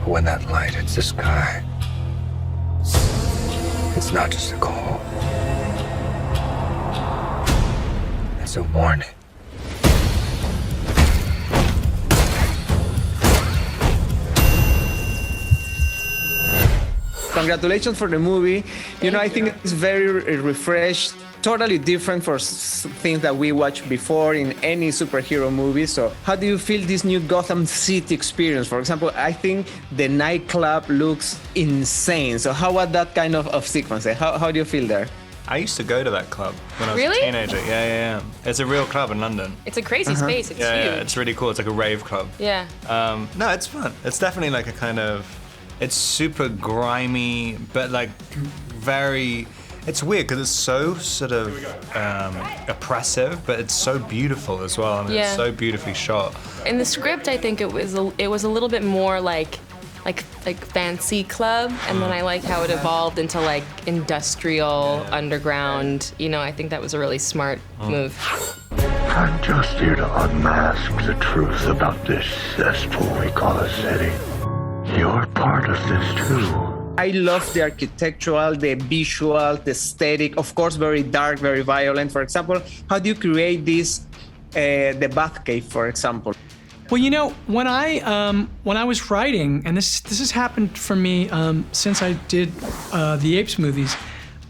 when that light hits the sky, it's not just a call. It's a warning. Congratulations for the movie. I think it's very refreshed, totally different for things that we watched before in any superhero movie. So how do you feel this new Gotham City experience? For example, I think the nightclub looks insane. So how was that kind of sequence? How do you feel there? I used to go to that club when I was Really? a teenager. Yeah. It's a real club in London. It's a crazy space. It's huge. Yeah, it's really cool. It's like a rave club. Yeah. No, it's fun. It's definitely like a kind of, it's super grimy, but like very, it's weird because it's so sort of oppressive, but it's so beautiful as well, and Yeah. it's so beautifully shot. In the script, I think it was a little bit more like fancy club, and then I like how it evolved into like industrial underground. I think that was a really smart move. I'm just here to unmask the truth about this cesspool we call a city. You're part of this too. I love the architectural, the visual, the aesthetic, of course, very dark, very violent. For example, how do you create this, the Batcave, for example? Well, when I was writing, and this has happened for me since I did the Apes movies,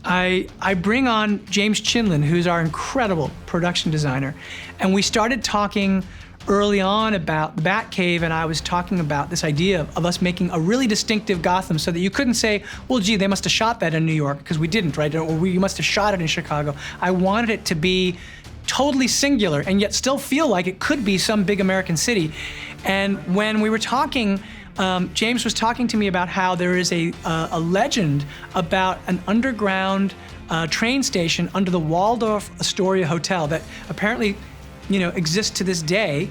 I bring on James Chinlin, who's our incredible production designer, and we started talking early on about the Batcave, and I was talking about this idea of us making a really distinctive Gotham so that you couldn't say, well, gee, they must have shot that in New York, because we didn't, right? Or we must have shot it in Chicago. I wanted it to be totally singular and yet still feel like it could be some big American city. And when we were talking, James was talking to me about how there is a legend about an underground train station under the Waldorf Astoria Hotel that apparently exists to this day,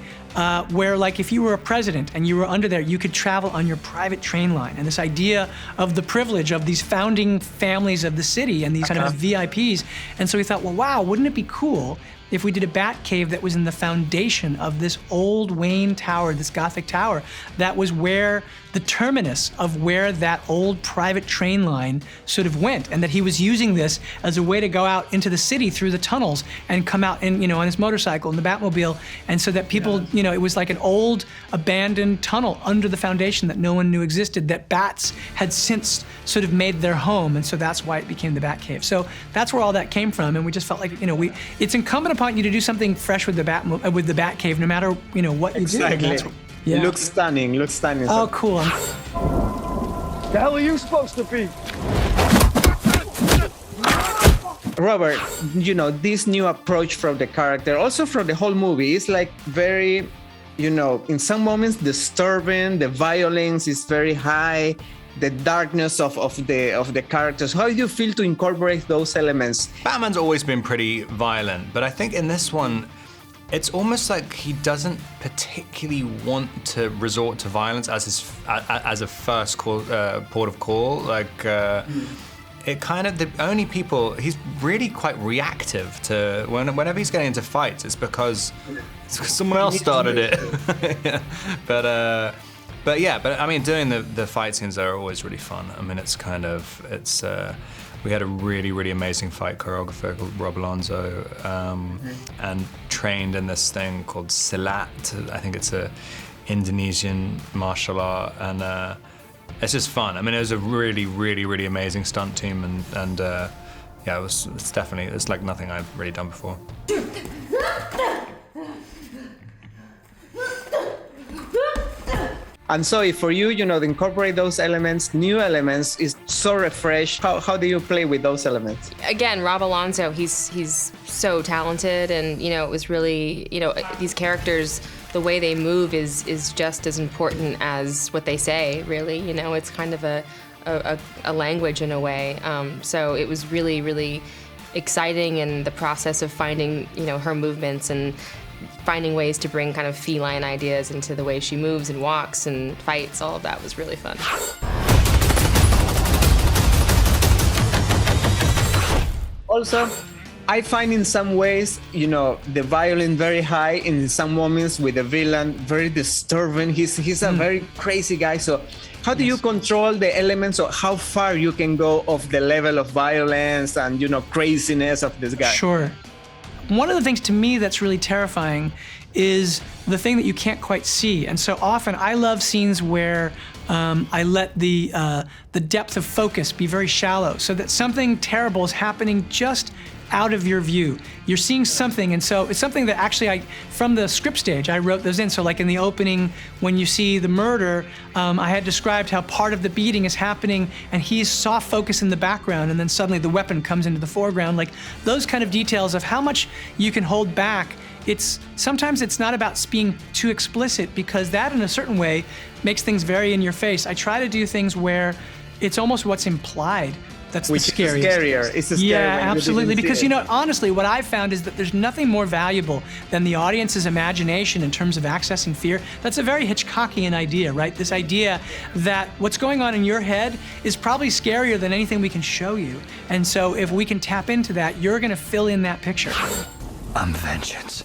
where like if you were a president and you were under there, you could travel on your private train line. And this idea of the privilege of these founding families of the city and these kind of VIPs. And so we thought, well, wow, wouldn't it be cool if we did a bat cave that was in the foundation of this old Wayne Tower, this Gothic tower, that was where the terminus of where that old private train line sort of went, and that he was using this as a way to go out into the city through the tunnels and come out in, on his motorcycle in the Batmobile, and so that people, it was like an old abandoned tunnel under the foundation that no one knew existed, that bats had since sort of made their home, and so that's why it became the Bat Cave. So that's where all that came from, and we just felt like, it's incumbent upon you to do something fresh with the Bat Cave, no matter what you do. Exactly. Yeah. Looks stunning. Oh, cool. The hell are you supposed to be? Robert, this new approach from the character, also from the whole movie, is like very, in some moments disturbing. The violence is very high, the darkness of the characters. How do you feel to incorporate those elements? Batman's always been pretty violent, but I think in this one, it's almost like he doesn't particularly want to resort to violence as a first port of call. It kind of, the only people, he's really quite reactive to, whenever he's getting into fights, it's because someone else started it. But I mean, doing the fight scenes are always really fun. I mean, we had a really, really amazing fight choreographer called Rob Alonso, and trained in this thing called Silat. I think it's a Indonesian martial art, and it's just fun. I mean, it was a really, really, really amazing stunt team, and it's like nothing I've really done before. And so for you, to incorporate those elements, new elements, is so refreshed. How do you play with those elements? Again, Rob Alonso, he's so talented, and it was really, these characters, the way they move is just as important as what they say, really. It's kind of a language in a way. So it was really, really exciting in the process of finding, her movements and finding ways to bring kind of feline ideas into the way she moves and walks and fights. All of that was really fun. Also, I find in some ways, you know, the violin very high, in some moments with the villain very disturbing. He's a very crazy guy. So how do you control the elements, or how far you can go of the level of violence and, you know, craziness of this guy? Sure. One of the things to me that's really terrifying is the thing that you can't quite see. And so often I love scenes where I let the depth of focus be very shallow, so that something terrible is happening just out of your view. You're seeing something, and so it's something that actually from the script stage, I wrote those in. So like in the opening, when you see the murder, I had described how part of the beating is happening and he's soft focus in the background, and then suddenly the weapon comes into the foreground. Like those kind of details of how much you can hold back. Sometimes it's not about being too explicit, because that in a certain way makes things very in your face. I try to do things where it's almost what's implied that's Which the scariest. is scarier. It's scary. Yeah, absolutely. Because, you know, honestly, what I've found is that there's nothing more valuable than the audience's imagination in terms of accessing fear. That's a very Hitchcockian idea, right? This idea that what's going on in your head is probably scarier than anything we can show you. And so if we can tap into that, you're going to fill in that picture. I'm vengeance.